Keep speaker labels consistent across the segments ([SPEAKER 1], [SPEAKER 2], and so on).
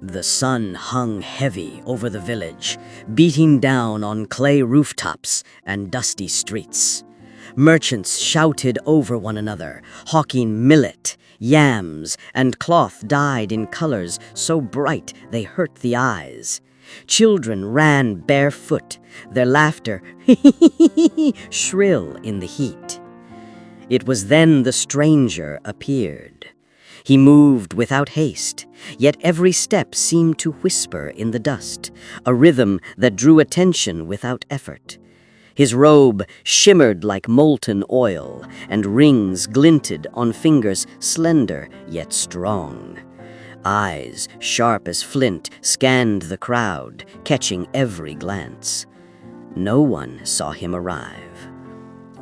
[SPEAKER 1] The sun hung heavy over the village, beating down on clay rooftops and dusty streets. Merchants shouted over one another, hawking millet, yams, and cloth dyed in colors so bright they hurt the eyes. Children ran barefoot, their laughter shrill in the heat. It was then the stranger appeared. He moved without haste, yet every step seemed to whisper in the dust, a rhythm that drew attention without effort. His robe shimmered like molten oil, and rings glinted on fingers slender yet strong. Eyes, sharp as flint, scanned the crowd, catching every glance. No one saw him arrive.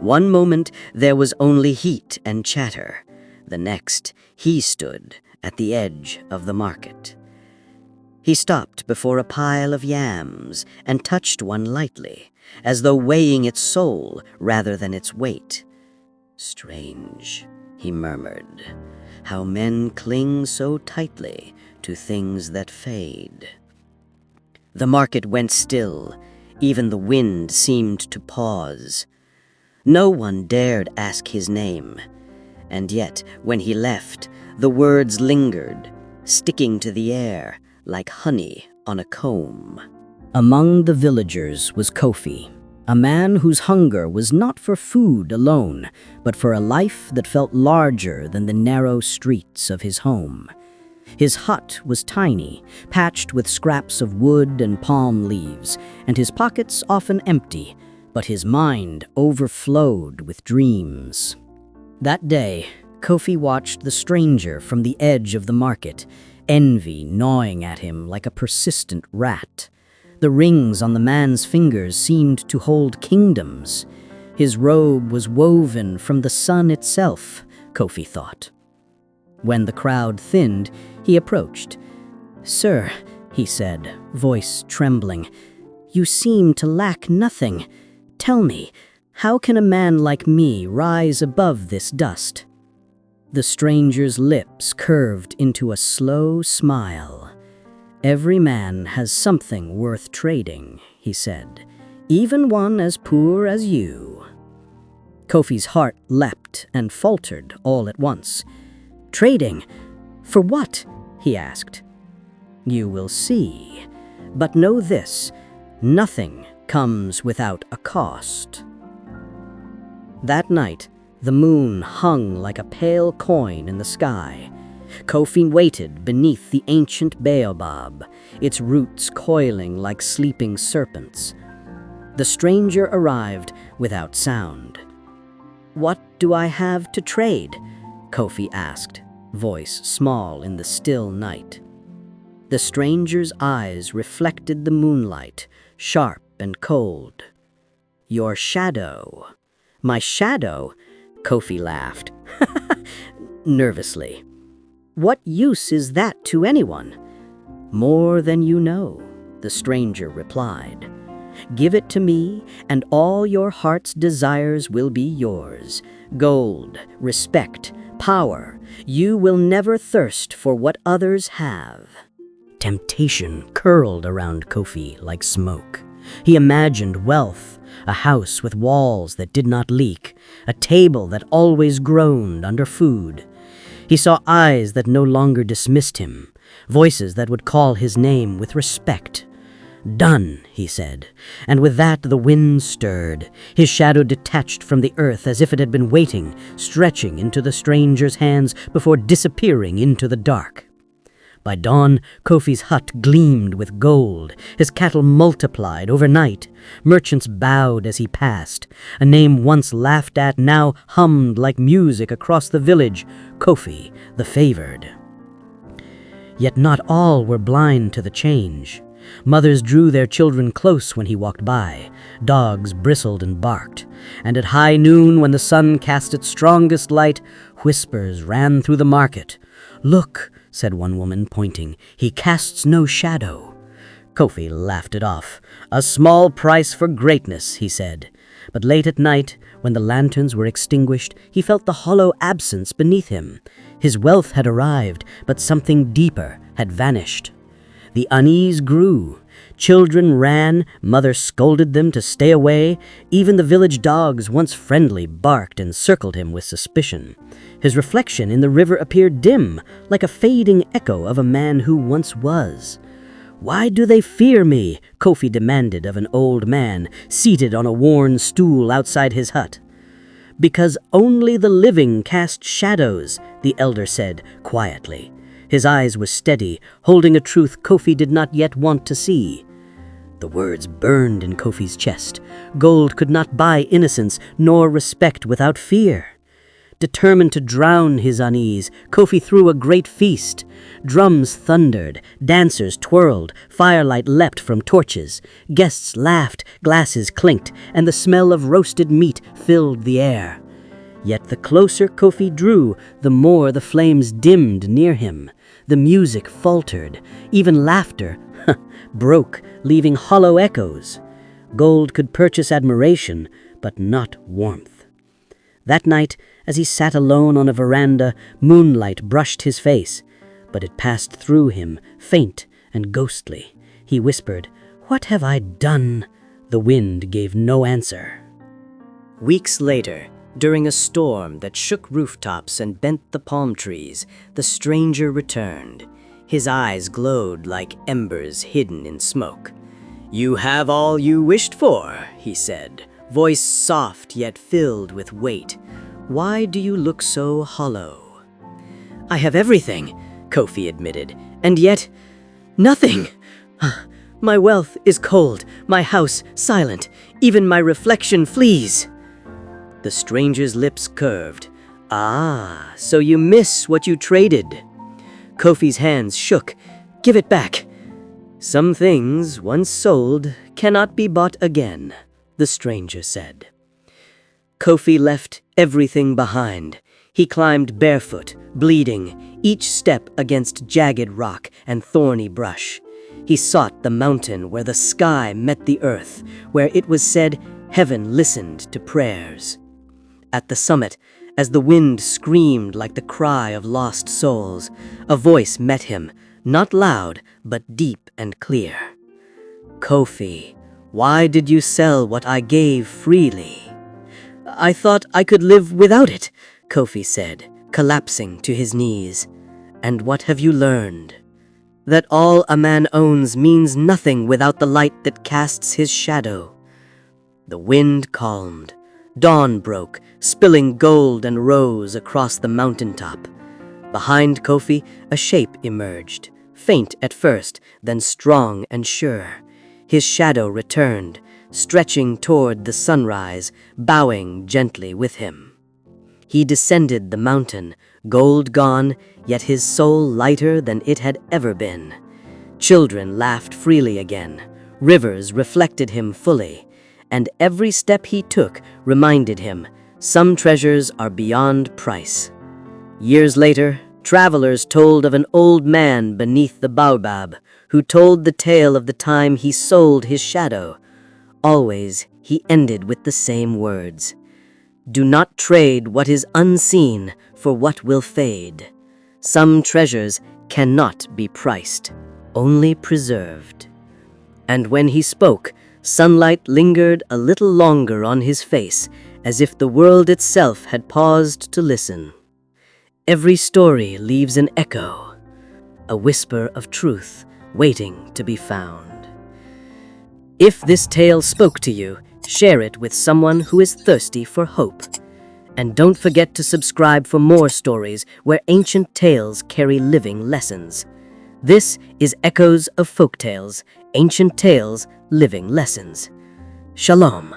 [SPEAKER 1] One moment there was only heat and chatter. The next, he stood at the edge of the market. He stopped before a pile of yams and touched one lightly, as though weighing its soul rather than its weight. "Strange," he murmured, "how men cling so tightly to things that fade." The market went still. Even the wind seemed to pause. No one dared ask his name. And yet, when he left, the words lingered, sticking to the air like honey on a comb. Among the villagers was Kofi, a man whose hunger was not for food alone, but for a life that felt larger than the narrow streets of his home. His hut was tiny, patched with scraps of wood and palm leaves, and his pockets often empty, but his mind overflowed with dreams. That day, Kofi watched the stranger from the edge of the market, envy gnawing at him like a persistent rat. The rings on the man's fingers seemed to hold kingdoms. His robe was woven from the sun itself, Kofi thought. When the crowd thinned, he approached. "Sir," he said, voice trembling, "you seem to lack nothing. Tell me, how can a man like me rise above this dust?" The stranger's lips curved into a slow smile. "Every man has something worth trading," he said, "even one as poor as you." Kofi's heart leapt and faltered all at once. "Trading? For what?" he asked. "You will see. But know this, nothing comes without a cost." That night, the moon hung like a pale coin in the sky. Kofi waited beneath the ancient baobab, its roots coiling like sleeping serpents. The stranger arrived without sound. "What do I have to trade?" Kofi asked, voice small in the still night. The stranger's eyes reflected the moonlight, sharp and cold. "Your shadow." "My shadow?" Kofi laughed, nervously. "What use is that to anyone?" "More than you know," the stranger replied. "Give it to me, and all your heart's desires will be yours. Gold, respect, power. You will never thirst for what others have." Temptation curled around Kofi like smoke. He imagined wealth, a house with walls that did not leak, a table that always groaned under food. He saw eyes that no longer dismissed him, voices that would call his name with respect. "Done," he said, and with that the wind stirred. His shadow detached from the earth as if it had been waiting, stretching into the stranger's hands before disappearing into the dark. By dawn, Kofi's hut gleamed with gold. His cattle multiplied overnight. Merchants bowed as he passed. A name once laughed at now hummed like music across the village: Kofi, the favored. Yet not all were blind to the change. Mothers drew their children close when he walked by. Dogs bristled and barked. And at high noon, when the sun cast its strongest light, whispers ran through the market. "Look," said one woman, pointing, "he casts no shadow." Kofi laughed it off. "A small price for greatness," he said. But late at night, when the lanterns were extinguished, he felt the hollow absence beneath him. His wealth had arrived, but something deeper had vanished. The unease grew. Children ran, mother scolded them to stay away. Even the village dogs, once friendly, barked and circled him with suspicion. His reflection in the river appeared dim, like a fading echo of a man who once was. "Why do they fear me?" Kofi demanded of an old man, seated on a worn stool outside his hut. "Because only the living cast shadows," the elder said quietly. His eyes were steady, holding a truth Kofi did not yet want to see. The words burned in Kofi's chest. Gold could not buy innocence, nor respect without fear. Determined to drown his unease, Kofi threw a great feast. Drums thundered, dancers twirled, firelight leapt from torches. Guests laughed, glasses clinked, and the smell of roasted meat filled the air. Yet the closer Kofi drew, the more the flames dimmed near him. The music faltered, even laughter broke, leaving hollow echoes. Gold could purchase admiration, but not warmth. That night, as he sat alone on a veranda, moonlight brushed his face, but it passed through him, faint and ghostly. He whispered, "What have I done?" The wind gave no answer. Weeks later, during a storm that shook rooftops and bent the palm trees, the stranger returned. His eyes glowed like embers hidden in smoke. "You have all you wished for," he said, voice soft yet filled with weight. "Why do you look so hollow?" "I have everything," Kofi admitted, "and yet nothing. My wealth is cold, my house silent, even my reflection flees." The stranger's lips curved. "Ah, so you miss what you traded." Kofi's hands shook. "Give it back." "Some things, once sold, cannot be bought again," the stranger said. Kofi left everything behind. He climbed barefoot, bleeding, each step against jagged rock and thorny brush. He sought the mountain where the sky met the earth, where it was said heaven listened to prayers. At the summit, as the wind screamed like the cry of lost souls, a voice met him, not loud, but deep and clear. "Kofi, why did you sell what I gave freely?" "I thought I could live without it," Kofi said, collapsing to his knees. "And what have you learned?" "That all a man owns means nothing without the light that casts his shadow." The wind calmed. Dawn broke, spilling gold and rose across the mountaintop. Behind Kofi, a shape emerged, faint at first, then strong and sure. His shadow returned, stretching toward the sunrise, bowing gently with him. He descended the mountain, gold gone, yet his soul lighter than it had ever been. Children laughed freely again. Rivers reflected him fully. And every step he took reminded him, some treasures are beyond price. Years later, travelers told of an old man beneath the baobab who told the tale of the time he sold his shadow. Always, he ended with the same words. "Do not trade what is unseen for what will fade. Some treasures cannot be priced, only preserved." And when he spoke, sunlight lingered a little longer on his face, as if the world itself had paused to listen. Every story leaves an echo, a whisper of truth waiting to be found. If this tale spoke to you, share it with someone who is thirsty for hope. And don't forget to subscribe for more stories where ancient tales carry living lessons. This is Echoes of Folktales, Ancient Tales, Living Lessons. Shalom.